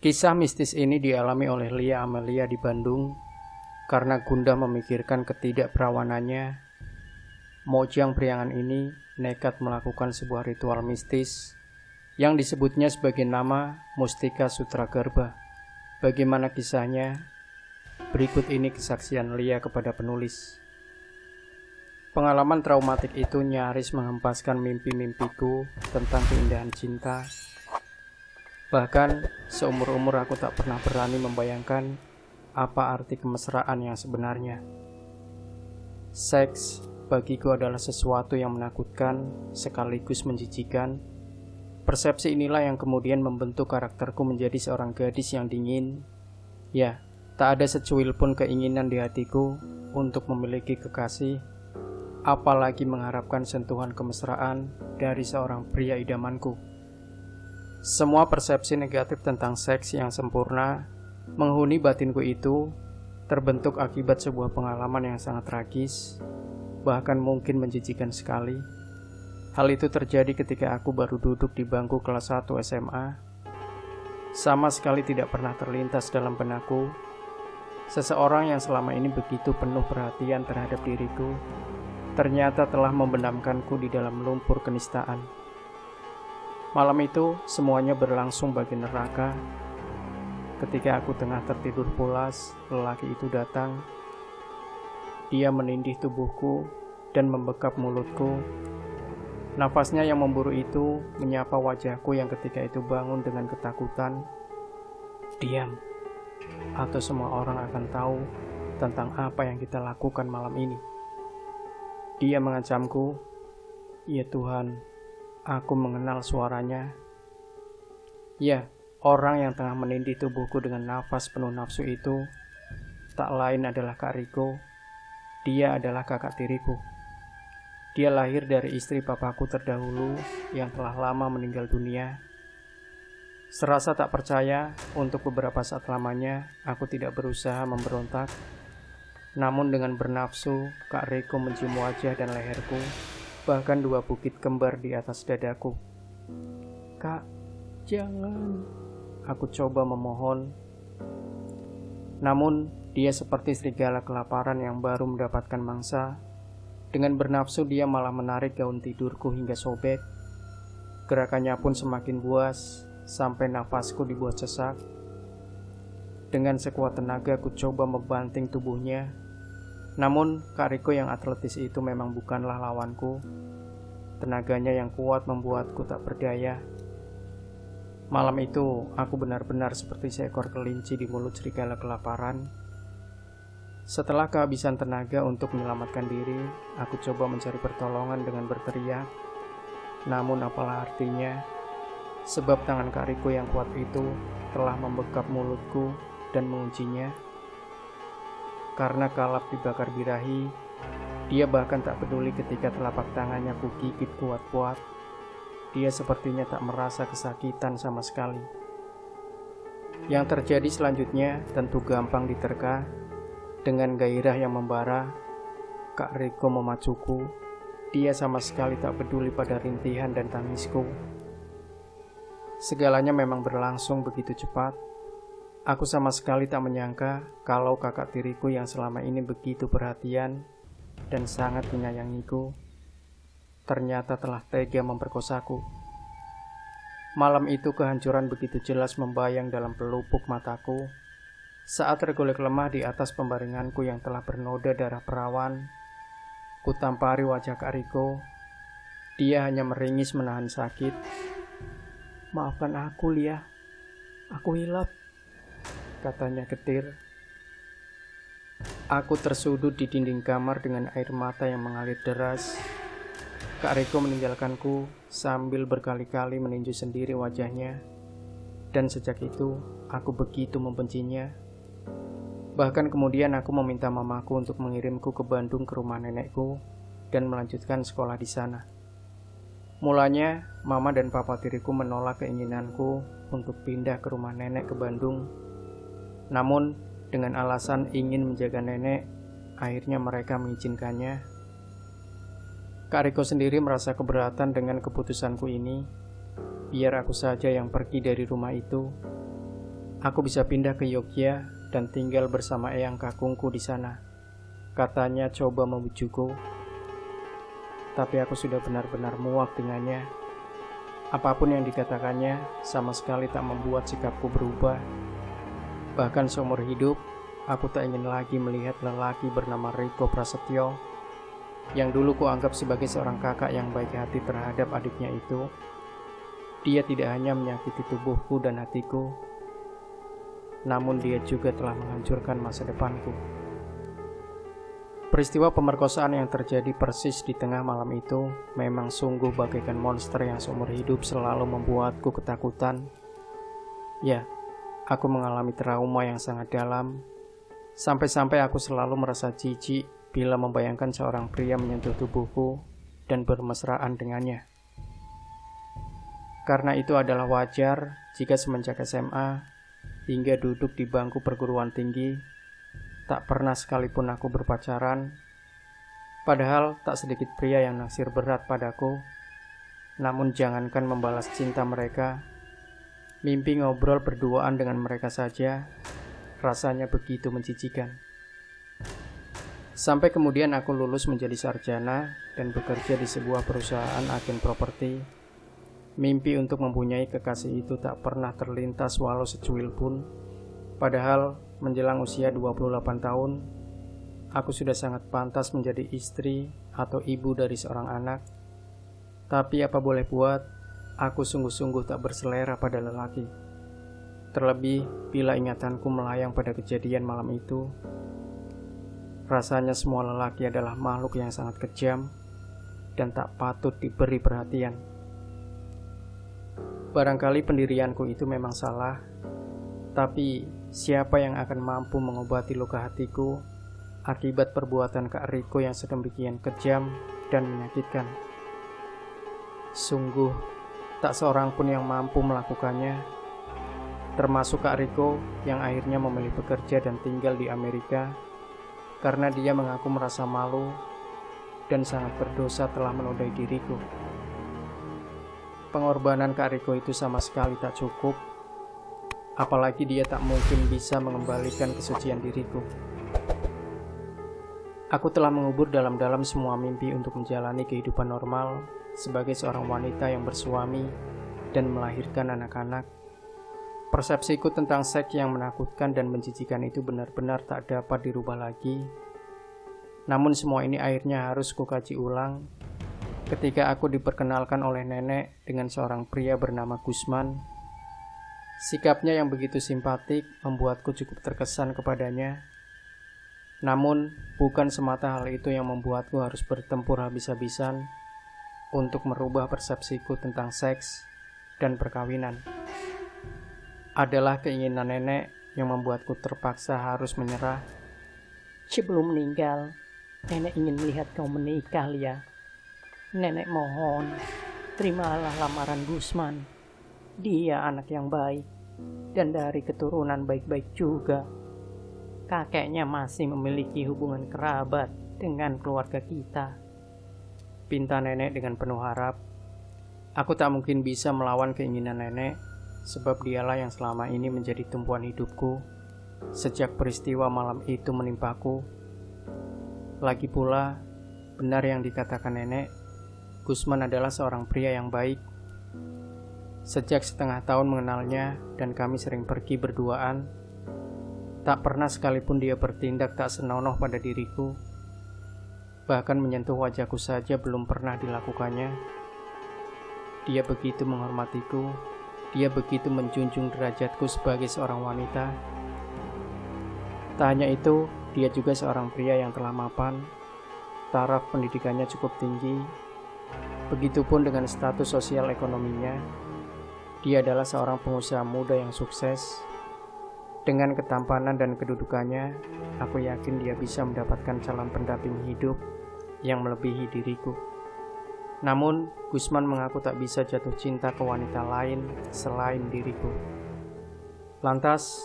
Kisah mistis ini dialami oleh Lia Amelia di Bandung karena gundah memikirkan ketidakperawanannya. Mojang Priangan ini nekat melakukan sebuah ritual mistis yang disebutnya sebagai nama Mustika Sutra Garba. Bagaimana kisahnya? Berikut ini kesaksian Lia kepada penulis. Pengalaman traumatik itu nyaris menghempaskan mimpi-mimpiku tentang keindahan cinta. Bahkan seumur-umur aku tak pernah berani membayangkan apa arti kemesraan yang sebenarnya. Seks bagiku adalah sesuatu yang menakutkan sekaligus menjijikan. Persepsi inilah yang kemudian membentuk karakterku menjadi seorang gadis yang dingin. Ya, tak ada secuil pun keinginan di hatiku untuk memiliki kekasih, apalagi mengharapkan sentuhan kemesraan dari seorang pria idamanku. Semua persepsi negatif tentang seks yang sempurna menghuni batinku itu terbentuk akibat sebuah pengalaman yang sangat tragis, bahkan mungkin menjijikan sekali. Hal itu terjadi ketika aku baru duduk di bangku kelas 1 SMA. Sama sekali tidak pernah terlintas dalam benakku seseorang yang selama ini begitu penuh perhatian terhadap diriku ternyata telah membenamkanku di dalam lumpur kenistaan. Malam itu semuanya berlangsung bagi neraka. Ketika aku tengah tertidur pulas, lelaki itu datang. Dia menindih tubuhku dan membekap mulutku. Nafasnya yang memburu itu menyapa wajahku yang ketika itu bangun dengan ketakutan. Diam, atau semua orang akan tahu tentang apa yang kita lakukan malam ini. Dia mengancamku. Ya Tuhan, aku mengenal suaranya. Ya, orang yang tengah menindih tubuhku dengan nafas penuh nafsu itu tak lain adalah Kak Riko. Dia adalah kakak tiriku. Dia lahir dari istri papaku terdahulu yang telah lama meninggal dunia. Serasa tak percaya, untuk beberapa saat lamanya aku tidak berusaha memberontak. Namun dengan bernafsu, Kak Riko mencium wajah dan leherku, bahkan 2 bukit kembar di atas dadaku. Kak, jangan. Aku coba memohon. Namun, dia seperti serigala kelaparan yang baru mendapatkan mangsa. Dengan bernafsu dia malah menarik gaun tidurku hingga sobek. Gerakannya pun semakin buas, sampai nafasku dibuat sesak. Dengan sekuat tenaga aku coba membanting tubuhnya. Namun, Kak Riko yang atletis itu memang bukanlah lawanku. Tenaganya yang kuat membuatku tak berdaya. Malam itu, aku benar-benar seperti seekor kelinci di mulut serigala kelaparan. Setelah kehabisan tenaga untuk menyelamatkan diri, aku coba mencari pertolongan dengan berteriak. Namun apalah artinya, sebab tangan Kak Riko yang kuat itu telah membekap mulutku dan menguncinya. Karena kalap dibakar birahi, dia bahkan tak peduli ketika telapak tangannya kugigit kuat-kuat. Dia sepertinya tak merasa kesakitan sama sekali. Yang terjadi selanjutnya tentu gampang diterka. Dengan gairah yang membara, Kak Riko memacuku. Dia sama sekali tak peduli pada rintihan dan tangisku. Segalanya memang berlangsung begitu cepat. Aku sama sekali tak menyangka kalau kakak tiriku yang selama ini begitu perhatian dan sangat menyayangiku ternyata telah tega memperkosaku. Malam itu kehancuran begitu jelas membayang dalam pelupuk mataku. Saat tergolek lemah di atas pembaringanku yang telah bernoda darah perawan, kutampari wajah Kak Riko. Dia hanya meringis menahan sakit. Maafkan aku, Lia. Aku hilap, katanya getir. Aku tersudut di dinding kamar dengan air mata yang mengalir deras. Kak Riko meninggalkanku sambil berkali-kali meninju sendiri wajahnya. Dan sejak itu, aku begitu membencinya. Bahkan kemudian aku meminta mamaku untuk mengirimku ke Bandung ke rumah nenekku dan melanjutkan sekolah di sana. Mulanya, mama dan papa tiriku menolak keinginanku untuk pindah ke rumah nenek ke Bandung. Namun, dengan alasan ingin menjaga nenek, akhirnya mereka mengizinkannya. Kak Riko sendiri merasa keberatan dengan keputusanku ini. Biar aku saja yang pergi dari rumah itu. Aku bisa pindah ke Yogyakarta dan tinggal bersama eyang kakungku di sana. Katanya coba membujukku, tapi aku sudah benar-benar muak dengannya. Apapun yang dikatakannya sama sekali tak membuat sikapku berubah. Bahkan seumur hidup, aku tak ingin lagi melihat lelaki bernama Riko Prasetyo yang dulu kuanggap sebagai seorang kakak yang baik hati terhadap adiknya itu. Dia tidak hanya menyakiti tubuhku dan hatiku, namun dia juga telah menghancurkan masa depanku. Peristiwa pemerkosaan yang terjadi persis di tengah malam itu memang sungguh bagaikan monster yang seumur hidup selalu membuatku ketakutan. Ya, aku mengalami trauma yang sangat dalam, sampai-sampai aku selalu merasa jijik bila membayangkan seorang pria menyentuh tubuhku dan bermesraan dengannya. Karena itu adalah wajar jika semenjak SMA hingga duduk di bangku perguruan tinggi, tak pernah sekalipun aku berpacaran. Padahal tak sedikit pria yang naksir berat padaku. Namun jangankan membalas cinta mereka, mimpi ngobrol berduaan dengan mereka saja rasanya begitu menjijikan. Sampai kemudian aku lulus menjadi sarjana dan bekerja di sebuah perusahaan agen properti. Mimpi untuk mempunyai kekasih itu tak pernah terlintas walau secuil pun. Padahal menjelang usia 28 tahun, aku sudah sangat pantas menjadi istri atau ibu dari seorang anak. Tapi apa boleh buat, aku sungguh-sungguh tak berselera pada lelaki. Terlebih bila ingatanku melayang pada kejadian malam itu. Rasanya semua lelaki adalah makhluk yang sangat kejam dan tak patut diberi perhatian. Barangkali pendirianku itu memang salah, tapi siapa yang akan mampu mengobati luka hatiku akibat perbuatan Kak Riko yang sedemikian kejam dan menyakitkan? Sungguh, tak seorang pun yang mampu melakukannya, termasuk Kak Riko yang akhirnya memilih bekerja dan tinggal di Amerika karena dia mengaku merasa malu dan sangat berdosa telah menodai diriku. Pengorbanan Kak Riko itu sama sekali tak cukup, apalagi dia tak mungkin bisa mengembalikan kesucian diriku. Aku telah mengubur dalam-dalam semua mimpi untuk menjalani kehidupan normal sebagai seorang wanita yang bersuami dan melahirkan anak-anak. Persepsiku tentang seks yang menakutkan dan menjijikan itu benar-benar tak dapat dirubah lagi. Namun semua ini akhirnya harus kukaji ulang ketika aku diperkenalkan oleh nenek dengan seorang pria bernama Gusman. Sikapnya yang begitu simpatik membuatku cukup terkesan kepadanya. Namun, bukan semata hal itu yang membuatku harus bertempur habis-habisan untuk merubah persepsiku tentang seks dan perkawinan. Adalah keinginan nenek yang membuatku terpaksa harus menyerah. Sebelum meninggal, nenek ingin melihat kau menikah, Lia. Nenek mohon, terimalah lamaran Gusman. Dia anak yang baik dan dari keturunan baik-baik juga. Kakeknya masih memiliki hubungan kerabat dengan keluarga kita. Pinta nenek dengan penuh harap. Aku tak mungkin bisa melawan keinginan nenek, sebab dialah yang selama ini menjadi tumpuan hidupku sejak peristiwa malam itu menimpaku. Lagi pula, benar yang dikatakan nenek, Gusman adalah seorang pria yang baik. Sejak setengah tahun mengenalnya dan kami sering pergi berduaan, tak pernah sekalipun dia bertindak tak senonoh pada diriku. Bahkan menyentuh wajahku saja belum pernah dilakukannya. Dia begitu menghormatiku, dia begitu menjunjung derajatku sebagai seorang wanita. Tak hanya itu, dia juga seorang pria yang telah mapan, taraf pendidikannya cukup tinggi. Begitupun dengan status sosial ekonominya. Dia adalah seorang pengusaha muda yang sukses. Dengan ketampanan dan kedudukannya, aku yakin dia bisa mendapatkan calon pendamping hidup yang melebihi diriku. Namun, Gusman mengaku tak bisa jatuh cinta ke wanita lain selain diriku. Lantas,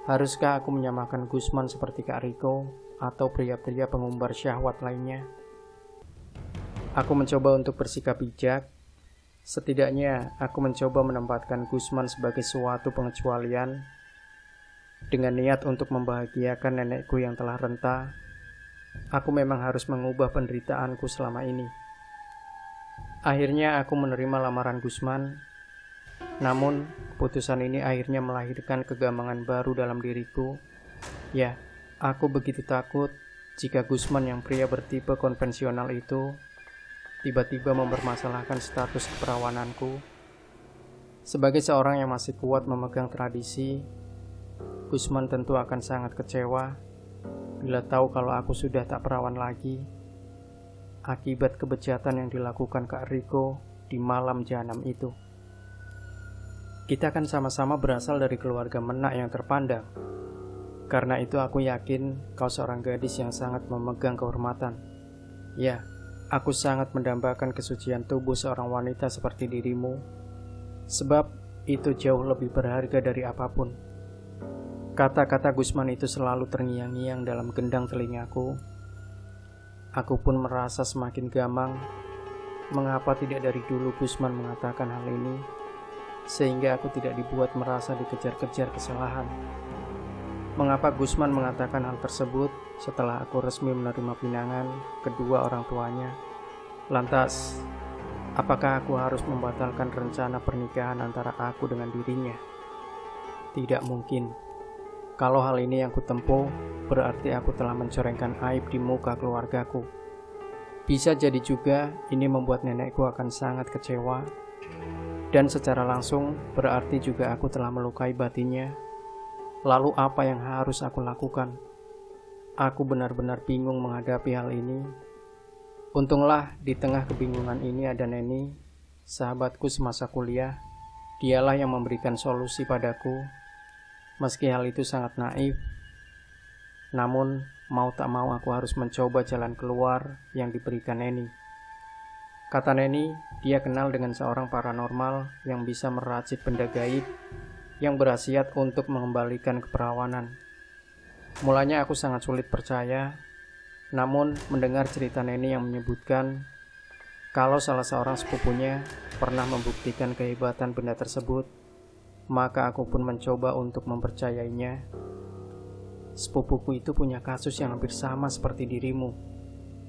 haruskah aku menyamakan Gusman seperti Kak Riko atau pria-pria pengumbar syahwat lainnya? Aku mencoba untuk bersikap bijak. Setidaknya aku mencoba menempatkan Gusman sebagai suatu pengecualian Dengan niat untuk membahagiakan nenekku yang telah renta, aku memang harus mengubah penderitaanku selama ini. Akhirnya aku menerima lamaran Gusman. Namun, keputusan ini akhirnya melahirkan kegambangan baru dalam diriku. Ya, aku begitu takut jika Gusman yang pria bertipe konvensional itu tiba-tiba mempermasalahkan status keperawananku. Sebagai seorang yang masih kuat memegang tradisi, Gusman tentu akan sangat kecewa bila tahu kalau aku sudah tak perawan lagi akibat kebejatan yang dilakukan Kak Riko di malam jahanam itu. Kita kan sama-sama berasal dari keluarga menak yang terpandang. Karena itu aku yakin kau seorang gadis yang sangat memegang kehormatan. Ya, aku sangat mendambakan kesucian tubuh seorang wanita seperti dirimu, sebab itu jauh lebih berharga dari apapun. Kata-kata Gusman itu selalu terngiang-ngiang dalam gendang telingaku. Aku pun merasa semakin gamang. Mengapa tidak dari dulu Gusman mengatakan hal ini, sehingga aku tidak dibuat merasa dikejar-kejar kesalahan. Mengapa Gusman mengatakan hal tersebut setelah aku resmi menerima pinangan kedua orang tuanya? Lantas, apakah aku harus membatalkan rencana pernikahan antara aku dengan dirinya? Tidak mungkin. Kalau hal ini yang kutempuh, berarti aku telah mencorengkan aib di muka keluargaku. Bisa jadi juga ini membuat nenekku akan sangat kecewa, dan secara langsung berarti juga aku telah melukai batinnya. Lalu apa yang harus aku lakukan? Aku benar-benar bingung menghadapi hal ini. Untunglah di tengah kebingungan ini ada Neni, sahabatku semasa kuliah. Dialah yang memberikan solusi padaku. Meski hal itu sangat naif, namun mau tak mau aku harus mencoba jalan keluar yang diberikan Neni. Kata Neni, dia kenal dengan seorang paranormal yang bisa meracik benda gaib yang berhasiat untuk mengembalikan keperawanan. Mulanya aku sangat sulit percaya, namun mendengar cerita Neni yang menyebutkan kalau salah seorang sepupunya pernah membuktikan kehebatan benda tersebut, maka aku pun mencoba untuk mempercayainya. Sepupuku itu punya kasus yang hampir sama seperti dirimu.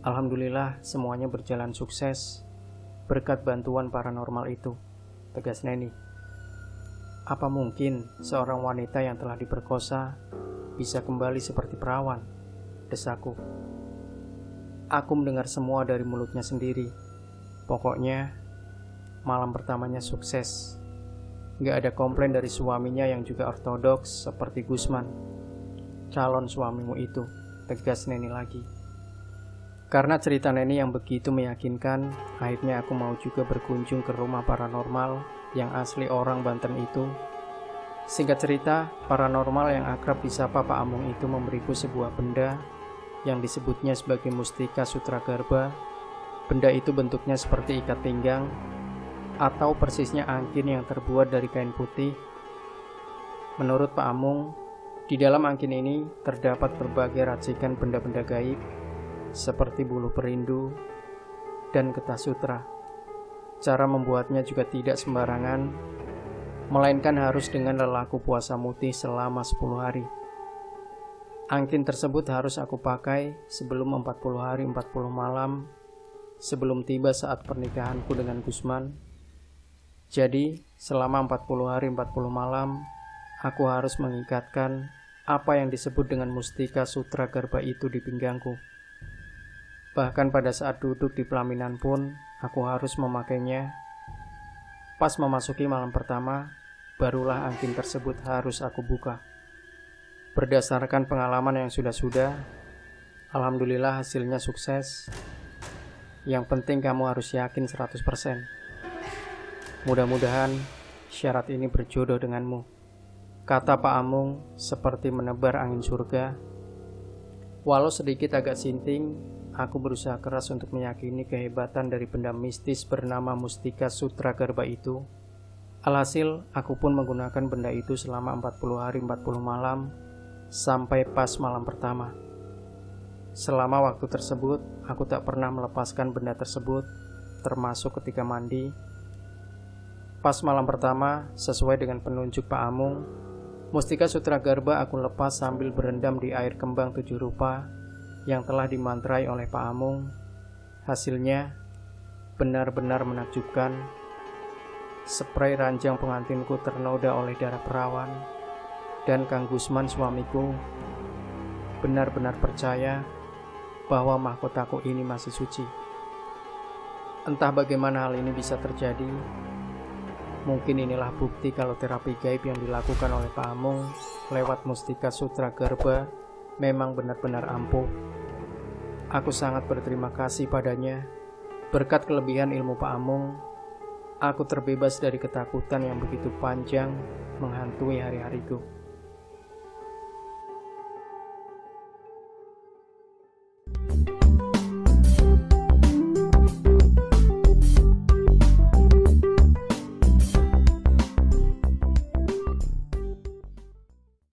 Alhamdulillah semuanya berjalan sukses berkat bantuan paranormal itu, tegas Neni. Apa mungkin seorang wanita yang telah diperkosa bisa kembali seperti perawan? Desaku. Aku mendengar semua dari mulutnya sendiri. Pokoknya, malam pertamanya sukses. Gak ada komplain dari suaminya yang juga ortodoks seperti Gusman. Calon suamimu itu, tegas Neni lagi. Karena cerita Neni yang begitu meyakinkan, akhirnya aku mau juga berkunjung ke rumah paranormal yang asli orang Banten itu. Singkat cerita, paranormal yang akrab disapa Pak Amung itu memberiku sebuah benda yang disebutnya sebagai Mustika Sutra Garba. Benda itu bentuknya seperti ikat pinggang atau persisnya angkin yang terbuat dari kain putih. Menurut Pak Amung, di dalam angkin ini terdapat berbagai racikan benda-benda gaib seperti bulu perindu dan getah sutra. Cara membuatnya juga tidak sembarangan, melainkan harus dengan lelaku puasa mutih selama 10 hari. Angkin tersebut harus aku pakai sebelum 40 hari 40 malam sebelum tiba saat pernikahanku dengan Gusman. Jadi, selama 40 hari 40 malam, aku harus mengikatkan apa yang disebut dengan Mustika Sutra Garba itu di pinggangku. Bahkan pada saat duduk di pelaminan pun, aku harus memakainya. Pas memasuki malam pertama, barulah angkin tersebut harus aku buka. Berdasarkan pengalaman yang sudah-sudah, alhamdulillah hasilnya sukses. Yang penting kamu harus yakin 100%. Mudah-mudahan syarat ini berjodoh denganmu, kata Pak Amung seperti menebar angin surga. Walau sedikit agak sinting, aku berusaha keras untuk meyakini kehebatan dari benda mistis bernama Mustika Sutra Garba itu. Alhasil, aku pun menggunakan benda itu selama 40 hari 40 malam sampai pas malam pertama. Selama waktu tersebut, aku tak pernah melepaskan benda tersebut, termasuk ketika mandi. Pas malam pertama, sesuai dengan penunjuk Pak Amung, Mustika Sutra Garba aku lepas sambil berendam di air kembang 7 rupa yang telah dimantrai oleh Pak Amung. Hasilnya benar-benar menakjubkan. Spray ranjang pengantinku ternoda oleh darah perawan, dan Kang Gusman suamiku benar-benar percaya bahwa mahkotaku ini masih suci. Entah bagaimana hal ini bisa terjadi. Mungkin inilah bukti kalau terapi gaib yang dilakukan oleh Pak Amung lewat Mustika Sutra Garba memang benar-benar ampuh. Aku sangat berterima kasih padanya. Berkat kelebihan ilmu Pak Amung, aku terbebas dari ketakutan yang begitu panjang menghantui hari-hariku.